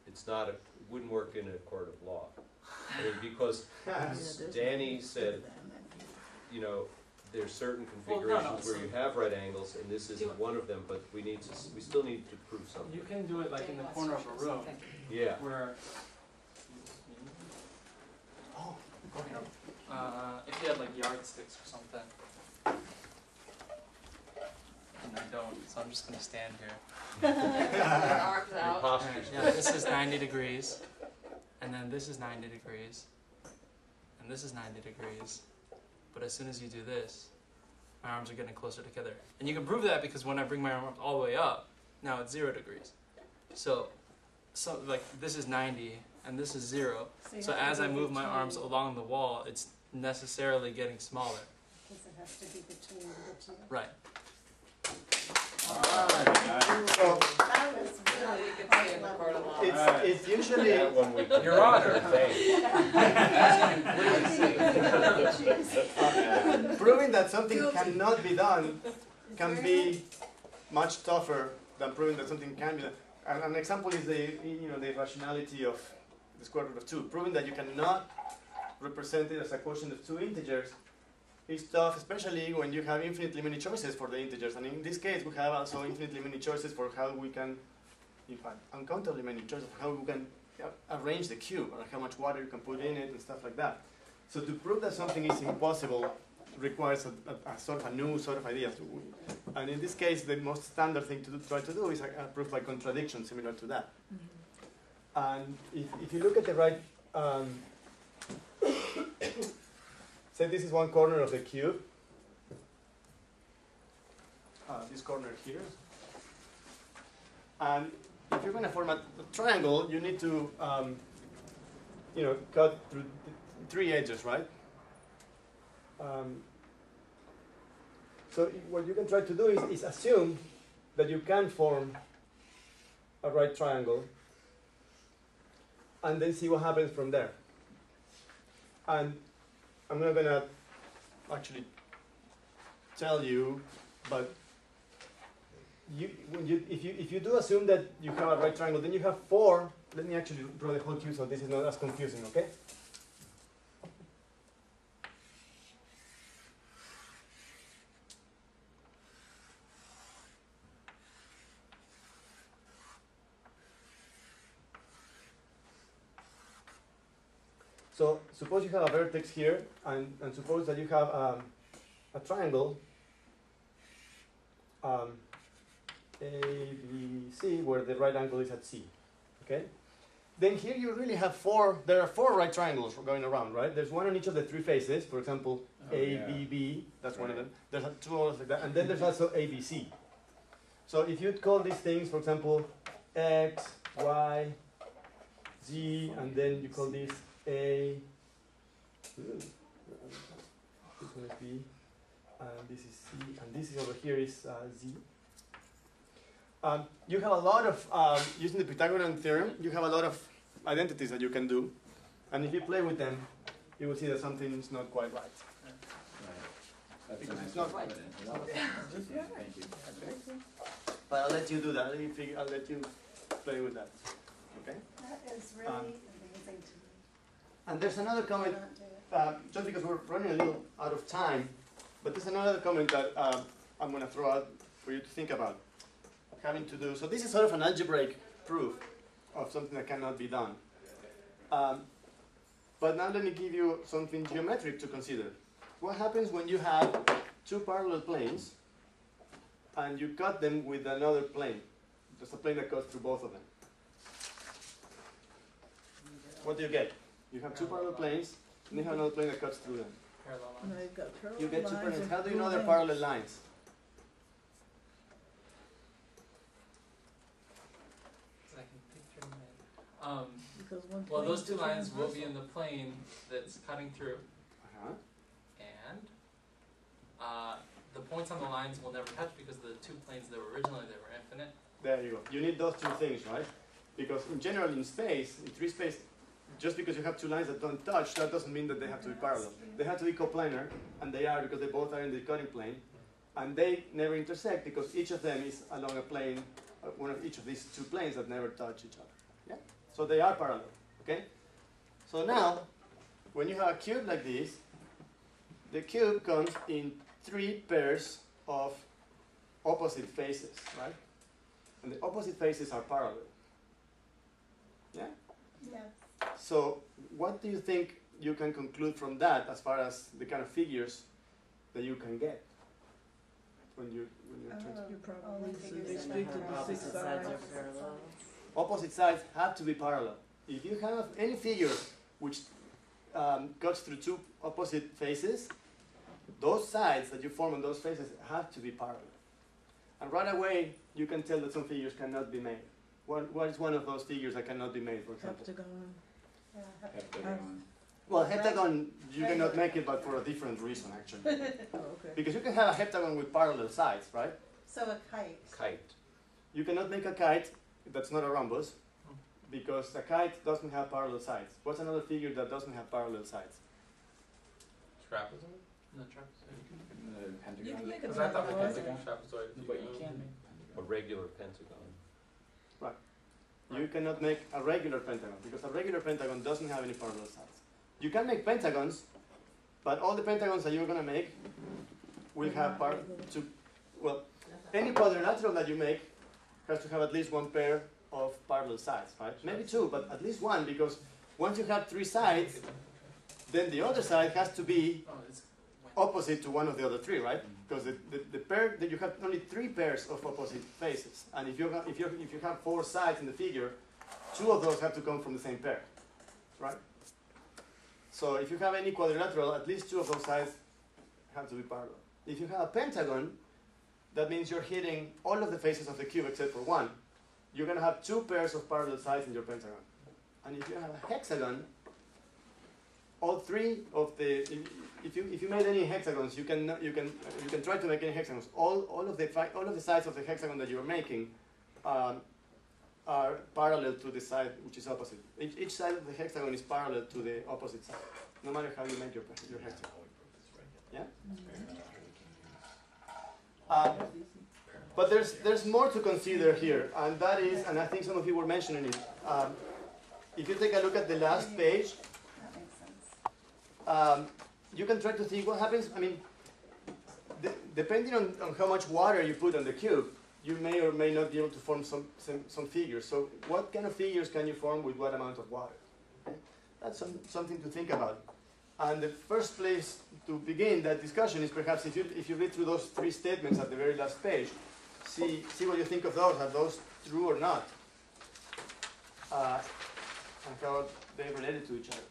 It's not it wouldn't work in a court of law. I mean, because Danny said, you know, there's certain Well, no, configurations no, where you have right angles, and this isn't one of them, but we still need to prove something. You can do it like in the corner of a room, Yeah. where. If you had like yardsticks or something. And I don't, so I'm just gonna stand here. Arms Your out. posture's Yeah, good. this is 90 degrees, and then this is 90 degrees, and this is 90 degrees. But as soon as you do this, my arms are getting closer together. And you can prove that because when I bring my arm up all the way up, now it's 0 degrees. So like this is 90 and this is 0. you So have to as I be move my between- arms along the wall, it's necessarily getting smaller. Because it has to be between the two. Right. So That was Now really you can quite see in the clever. court of law. it's usually That one we can Your Honor. proving that something cannot be done can be much tougher than proving that something can be done. And an example is the rationality of the square root of 2. Proving that you cannot represent it as a quotient of two integers is tough, especially when you have infinitely many choices for the integers. And in this case, we have also infinitely many choices for how we can, in fact, uncountably many choices for how we can arrange the cube, or how much water you can put in it, and stuff like that. So to prove that something is impossible requires a sort of a new sort of idea. And in this case, the most standard thing to try to do is a proof by contradiction, similar to that. And if you look at the right, say this is one corner of the cube, this corner here. And if you're going to form a triangle, you need to, cut through three edges, right? So what you can try to do is assume that you can form a right triangle, and then see what happens from there. And I'm not going to actually tell you, but if you do assume that you have a right triangle, then you have 4. Let me actually draw the whole cube so this is not as confusing, okay? So suppose you have a vertex here, and suppose that you have a triangle, A, B, C, where the right angle is at C, okay? Then here you really have there are 4 right triangles going around, right? There's one on each of the 3 faces, for example, A, B, B, that's one of them. There's 2 others like that, and then there's also A, B, C. So if you'd call these things, for example, X, Y, Z, and then you call this A, this one is B, and this is C, and this is over here is Z. You have a lot of, using the Pythagorean theorem, you have a lot of identities that you can do, and if you play with them, you will see that something is not quite right. That's Because a nice it's not way to right. put it. Thank you. But I'll let you do that. I'll let you play with that. Okay? That is really amazing to me. And there's another comment, Not do it. just because we're running a little out of time, but there's another comment that I'm going to throw out for you to think about. Having to do, so this is sort of an algebraic proof of something that cannot be done. But now let me give you something geometric to consider. What happens when you have 2 parallel planes and you cut them with another plane? There's a plane that goes through both of them. What do you get? You have 2 parallel planes and you have another plane that cuts through them. Parallel Now lines. you've got parallel You get two lines parallel. and How do you know blue they're lines. parallel lines? So I can picture my. Because one Well, those plane two is lines will be transversal. in the plane that's cutting through, Uh-huh. and the points on the lines will never touch because the two planes that were originally there were infinite. There you go. You need those two things, right? Because in general, in space, in three space, just because you have two lines that don't touch, that doesn't mean that they have to be parallel. They have to be coplanar, and they are because they both are in the cutting plane, and they never intersect because each of them is along a plane, one of each of these two planes that never touch each other. Yeah. So they are parallel. Okay. So now, when you have a cube like this, the cube comes in three pairs of opposite faces, right? And the opposite faces are parallel. Yeah? Yes. So what do you think you can conclude from that as far as the kind of figures that you can get when you're trying to... You probably Only see figures they that speak to have the Opposite six sides sides. are parallel. Opposite sides have to be parallel. If you have any figure which cuts through two opposite faces, those sides that you form on those faces have to be parallel. And right away, you can tell that some figures cannot be made. What is one of those figures that cannot be made, for example? Heptagon. Yeah. Heptagon. Well, heptagon, you cannot make it, but for a different reason, actually. Oh, okay. Because you can have a heptagon with parallel sides, right? So a kite. Kite. You cannot make a kite that's not a rhombus, because a kite doesn't have parallel sides. What's another figure that doesn't have parallel sides? Trapezoid? No trapezoid. The You pentagon. can make a Because I thought the pentagon. pentagon trapezoid. But you can make A pentagon. regular pentagon. You cannot make a regular pentagon, because a regular pentagon doesn't have any parallel sides. You can make pentagons, but all the pentagons that you're going to make will have any quadrilateral that you make has to have at least one pair of parallel sides, right? Maybe two, but at least one, because once you have three sides, then the other side has to be Oh, it's opposite to one of the other three, right? Because the pair that you have only three pairs of opposite faces, and if you have four sides in the figure, two of those have to come from the same pair, right? So if you have any quadrilateral, at least two of those sides have to be parallel. If you have a pentagon, that means you're hitting all of the faces of the cube except for one. You're going to have two pairs of parallel sides in your pentagon. And if you have a hexagon, all three of the if you made any hexagons, you can try to make any hexagons. All of the sides of the hexagon that you're making are parallel to the side which is opposite. Each side of the hexagon is parallel to the opposite side, no matter how you make your hexagon. Yeah. But there's more to consider here, and that is, and I think some of you were mentioning it. If you take a look at the last page, That makes sense. you can try to think what happens. I mean, depending on how much water you put on the cube, you may or may not be able to form some figures. So what kind of figures can you form with what amount of water? Okay? That's something to think about. And the first place to begin that discussion is perhaps if you read through those three statements at the very last page, see what you think of those. Are those true or not? And how they related to each other.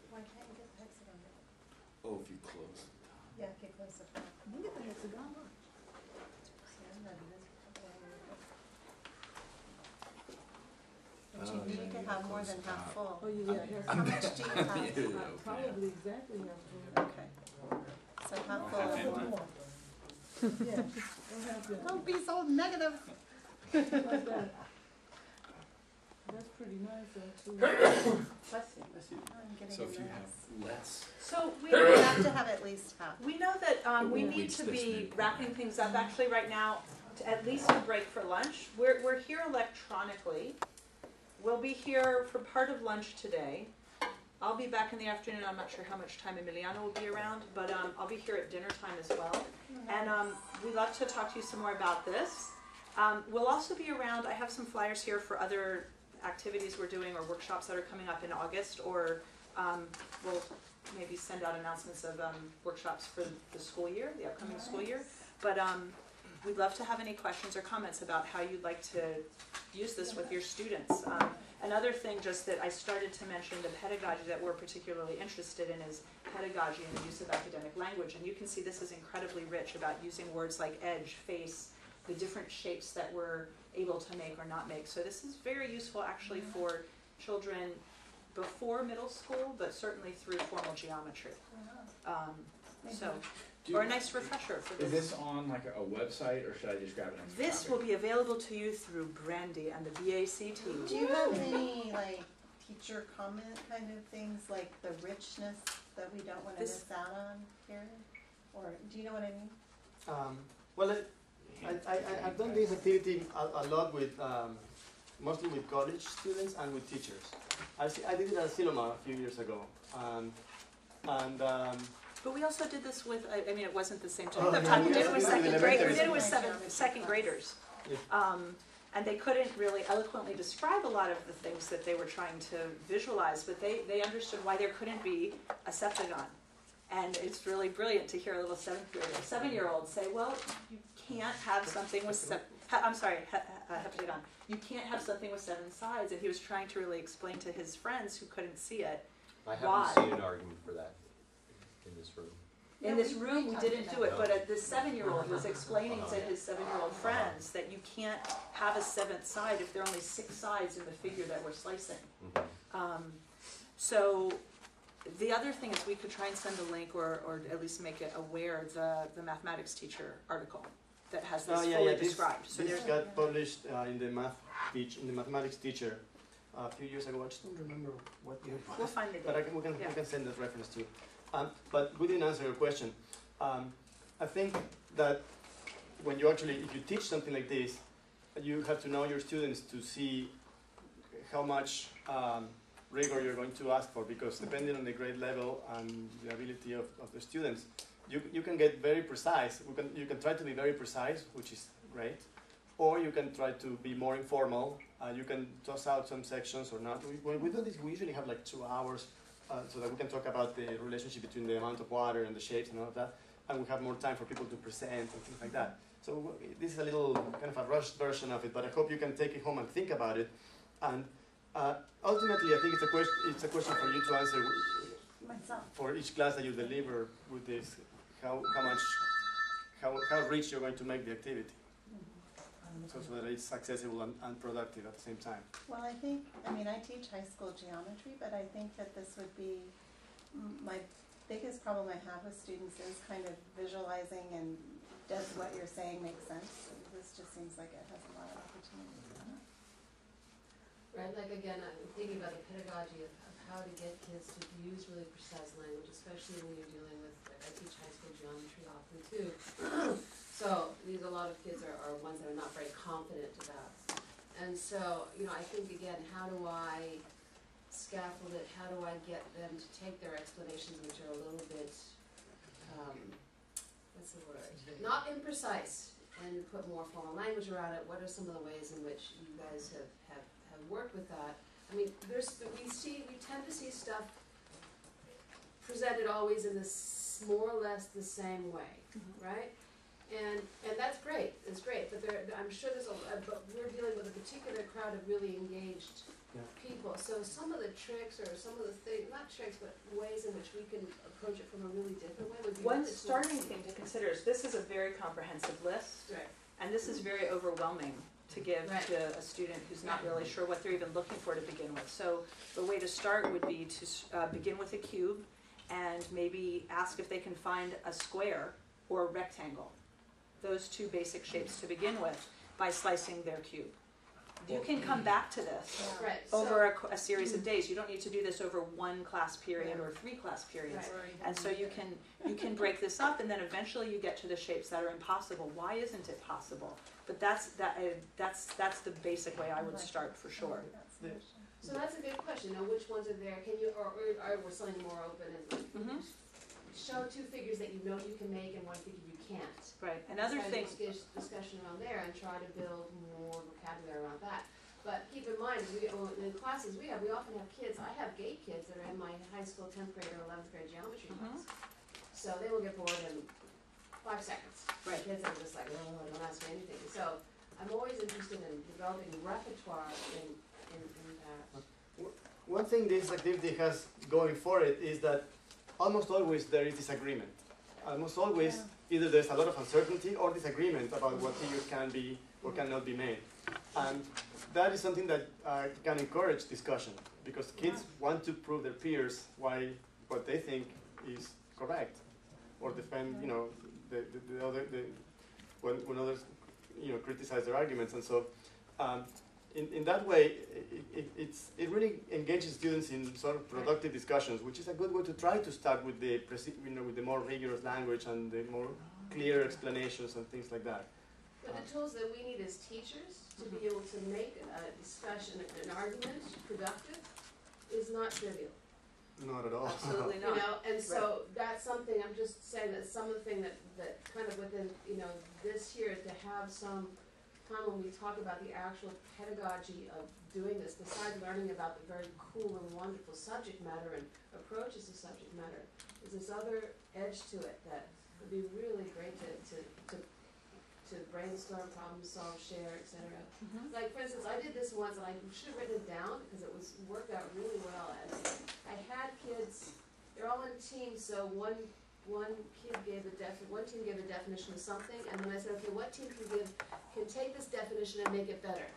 Why can't you get the hexagon? Oh, if you close the top. Yeah, get close to the top. You get the hexagon. See, I'm not even- Oh, But you need to have more than half full. Oh, yeah, it has How much do you have? probably exactly half Okay. So half full. full. Yeah, don't have to, Don't be so negative. like that. That's pretty nice, actually. I'm getting So if you nervous. have less, So we You have to have at least half. We know that we won't need reach to this be midpoint. wrapping things up actually right now, at least a break for lunch. We're here electronically. We'll be here for part of lunch today. I'll be back in the afternoon. I'm not sure how much time Emiliano will be around, but I'll be here at dinner time as well. And we'd love to talk to you some more about this. We'll also be around, I have some flyers here for other activities we're doing or workshops that are coming up in August, or we'll maybe send out announcements of workshops for the school year, the upcoming school year. But we'd love to have any questions or comments about how you'd like to use this with your students. Another thing just that I started to mention, the pedagogy that we're particularly interested in is pedagogy and the use of academic language. And you can see this is incredibly rich about using words like edge, face, the different shapes that we're able to make or not make. So this is very useful actually for children before middle school, but certainly through formal geometry. Or a nice refresher for Is this. this on like a website, or should I just grab an extra This copy? will be available to you through Brandy and the BACT. Do you have any like teacher comment kind of things, like the richness that we don't want to miss out on here? Or do you know what I mean? Well, I've done this activity a lot with, mostly with college students and with teachers. I did it at Siloma a few years ago. But we also did this with, I mean, it wasn't the same Oh, time. yeah, We did it with second grade. We did it with elementary. second graders. Yeah. And they couldn't really eloquently describe a lot of the things that they were trying to visualize, but they understood why there couldn't be a septagon. And it's really brilliant to hear a little seven-year-old say, well, you can't have something with heptagon. You can't have something with 7 sides. And he was trying to really explain to his friends who couldn't see it. I haven't Why? seen an argument for that in this room. In this room, we didn't do it, but the 7-year-old was explaining to his 7-year-old friends that you can't have a 7th side if there are only 6 sides in the figure that we're slicing. So the other thing is we could try and send a link or at least make it aware the mathematics teacher article that has this fully described. So this got published in the mathematics teacher a few years ago. I just don't remember what year. We'll find the But date. we can send that reference to you. But we didn't answer your question. I think that when you actually, if you teach something like this, you have to know your students to see how much rigor you're going to ask for, because depending on the grade level and the ability of the students, you can get very precise. You can try to be very precise, which is great, or you can try to be more informal. You can toss out some sections or not. When we do this, we usually have like 2 hours so that we can talk about the relationship between the amount of water and the shapes and all of that, and we have more time for people to present and things like that. So this is a little kind of a rushed version of it, but I hope you can take it home and think about it. And ultimately, I think it's a question for you to answer for each class that you deliver with this. How rich you're going to make the activity, so that it's accessible and productive at the same time. Well, I teach high school geometry, but I think that this would be my biggest problem I have with students is kind of visualizing and does what you're saying make sense? And this just seems like it has a lot of opportunity. Right, like again, I'm thinking about the pedagogy of how to get kids to use really precise language, especially when you're dealing with, like I teach high school geometry often too. So a lot of kids are ones that are not very confident about. And so, I think again, how do I scaffold it? How do I get them to take their explanations, which are a little bit, what's the word? Not imprecise, and put more formal language around it. What are some of the ways in which you guys have worked with that? I mean, we tend to see stuff presented always in this more or less the same way, right? And that's great. It's great, but I'm sure but we're dealing with a particular crowd of really engaged people. So some of the tricks or some of the things, not tricks, but ways in which we can approach it from a really different way would be One really starting cool. thing to consider is this is a very comprehensive list, Right. and this is very overwhelming to give to a student who's not really sure what they're even looking for to begin with. So the way to start would be to begin with a cube and maybe ask if they can find a square or a rectangle. Those 2 basic shapes to begin with by slicing their cube. You can come back to this over a series of days. You don't need to do this over 1 class period or 3 class periods. And so you can break this up, and then eventually you get to the shapes that are impossible. Why isn't it possible? But that's the basic way I would start for sure. So that's a good question. Now, which ones are there? Can you, or we're something more open and show two figures that you know you can make and one figure you can't. Right, and other Try to things, discussion around there and try to build more vocabulary around that. But keep in mind, in the classes we often have kids, I have gate kids that are in my high school 10th grade or 11th grade geometry class. So they will get bored in 5 seconds. Right. Kids are just like, oh, don't ask me anything. So I'm always interested in developing repertoire in that. One thing this activity has going for it is that almost always there is disagreement. Almost always either there's a lot of uncertainty or disagreement about what figures can be or cannot be made. And that is something that can encourage discussion because kids want to prove their peers why what they think is correct or defend, you know, when others, you know, criticize their arguments. And so in that way, it really engages students in sort of productive discussions, which is a good way to try to start with the with the more rigorous language and the more clear explanations and things like that. But the tools that we need as teachers to be able to make a discussion, an argument productive, is not trivial. Not at all. absolutely You not. know, and so that's something, I'm just saying that some of the thing that kind of within, you know, this year to have some time when we talk about the actual pedagogy of doing this, besides learning about the very cool and wonderful subject matter and approaches to subject matter, is this other edge to it that would be really great to brainstorm, problem solve, share, etc. Like for instance, I did this once and I should have written it down because it was worked out really well. As I had kids, they're all in teams, so one team gave the definition of something, and then I said, okay, what team can take this definition and make it better?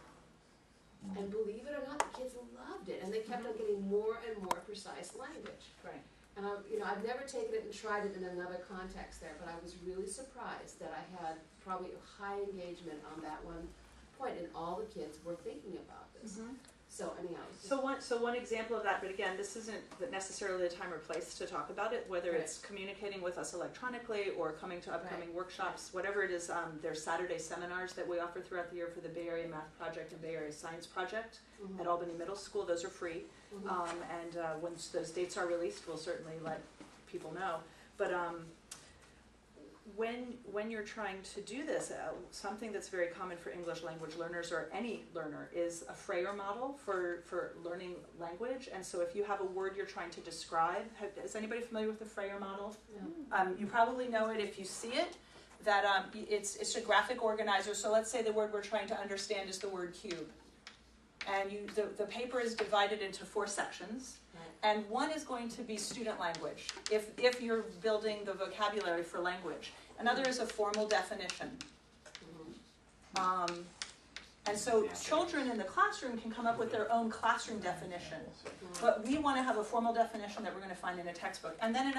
And believe it or not, the kids loved it, and they kept on getting more and more precise language. Right. And I've never taken it and tried it in another context there, but I was really surprised that I had probably a high engagement on that one point, and all the kids were thinking about this. So anyhow. So one example of that, but again, this isn't necessarily the time or place to talk about it, whether it's communicating with us electronically or coming to upcoming workshops, whatever it is. There's Saturday seminars that we offer throughout the year for the Bay Area Math Project and Bay Area Science Project at Albany Middle School. Those are free. And once those dates are released, we'll certainly let people know. But when you're trying to do this, something that's very common for English language learners or any learner is a Freyer model for learning language. And so if you have a word you're trying to describe, is anybody familiar with the Freyer model? No. You probably know it if you see it. That it's a graphic organizer. So let's say the word we're trying to understand is the word cube. And the paper is divided into 4 sections. And one is going to be student language, if you're building the vocabulary for language. Another is a formal definition. And so children in the classroom can come up with their own classroom definition. But we want to have a formal definition that we're going to find in a textbook. And then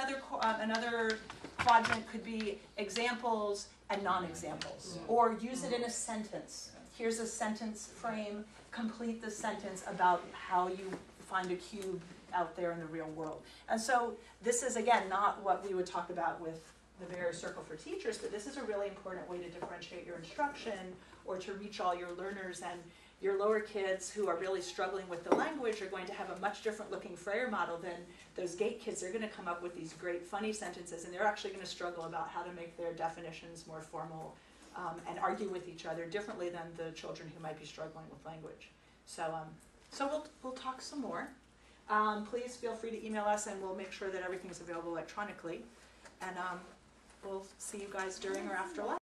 another quadrant could be examples and non-examples. Or use it in a sentence. Here's a sentence frame. Complete the sentence about how you find a cube out there in the real world. And so this is, again, not what we would talk about with the Barrier Circle for Teachers, but this is a really important way to differentiate your instruction or to reach all your learners. And your lower kids who are really struggling with the language are going to have a much different looking Freyer model than those gate kids. They're going to come up with these great funny sentences, and they're actually going to struggle about how to make their definitions more formal and argue with each other differently than the children who might be struggling with language. So we'll talk some more. Please feel free to email us, and we'll make sure that everything's available electronically. And we'll see you guys during or after lunch.